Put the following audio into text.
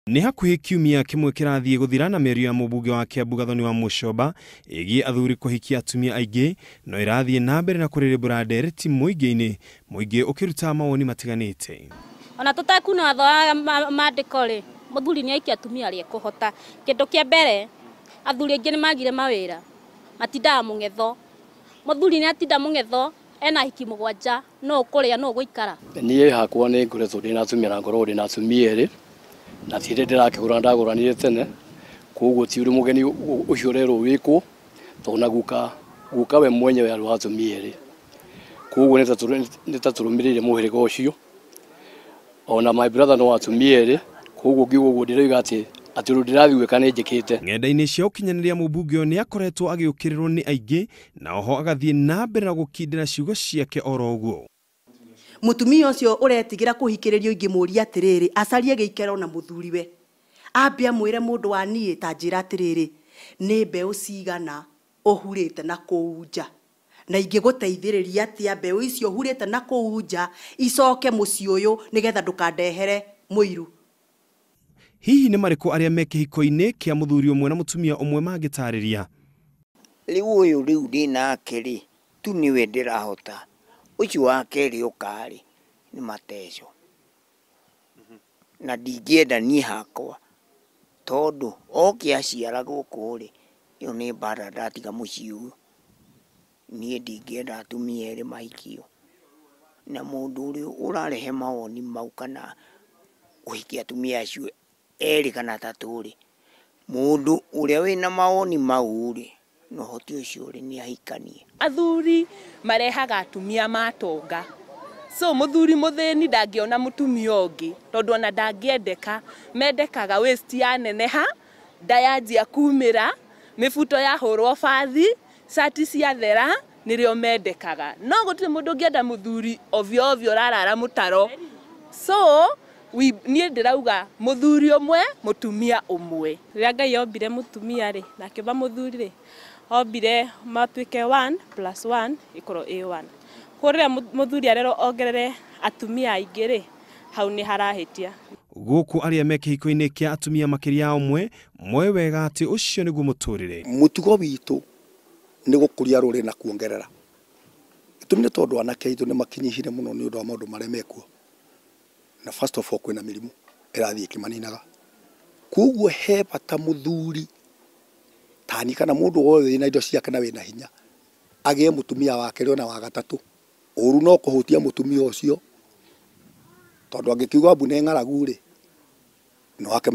Ni hakuhi kiumia kimwe kirathie guthira na merio ya mubunge wa Kiambu Gathoni wa Muchomba igi athuri kuhikia atumia aingi no irathie na mbere na kuririmbura ndereti muingi-ini muingi ukiruta mawoni matiganite. Ona tutakuna watho mandiko ri muthuri ni aikia atumia ri kuhota kindu kia mbere athuri aingi ni magire mawira matindaga mungetho muthuri ni atinda mungetho ena hiki mugwanja no ukuria no guikara ni hakwa ni ngoretwo ndina atumia na ngoro ndina atumia ri na thire ndirakigura ndaguranire tene koguo ti uri mugeni ucio rero wiko tona guka we mwenyewe ari atumia ri koguo nitaturumirire muhirika ucio ona my brother no atumia ri koguo ngiugo ndiriga ati ndirathwe kana njikite. Ng'enda-ini cia ukinyaniria mubunge ni akoretwo agiukirirwo ni aingi na oho agathie na mbere na gukindira ciugo ciake oro uguo. Mutumia ucio uretigira kuhikiririo ingimuria atiriri acarie giikero na muthuriwe ambia mwire mundu wa nie ta njira atiriri ni mbeu cigana uhurite na kuunja na ingiguteithiriria atia mbeu icio uhurite na kuunja icoke muci uyu nigetha ndukandehere muiru. Hihi ni mariko aria me kihiko-ini kia muthuri umwe na mutumia umwe magitariria? Riu uyu riu ndinake ri tu niwe ndirahota ucio wake ri ukari ni mateco na ndingienda ni hakwa tondu okiaciara guku ri iyo ni mbara ndatiga muci uyu nie ndingienda atumia eri mahikio na mundu uri urarehe mawoni mau kana uhikia atumia acio eri kana tatu ri mundu uria wina mawoni mau ri no hoti ucio ri ni ahikanie. Athuri marehaga atumia matonga so muthuri muthini ndangiona mutumia ungi tondu ona ndangiendeka mendekaga waste ya neneha ndayanjia kumira mifuto ya hurwo bathi sati cia thera nirio mendekaga no gutire mundu ngienda muthuri ovyo ovyo rarara mutaro so nie ndirauga muthuri umwe mutumia umwe. Ria Ngai ombire mutumia ri na kiba muthuri ri ombire matwike 1+1 ikoro A1 kuria muthuri arero ongerere atumia aingi ri hau ni harahitia. Guku aria me kihiko-ini kia atumia makiria umwe wega ati ucio niguo muturire. Mutugo witu ni gukuria ruri na kuongerera itumire tondu anake aitu ni makinyihire muno ni undu wa maundu maria mekuo na first of all kwina mirimu irathie kimaninaga koguo he bata muthuri tani kana mundu wothe na indo ciake na wina hinya agie mutumia wake ri na wa gatatu uru no kuhutia mutumia ucio tondu angikiuga mbu ne ng'aragu ri no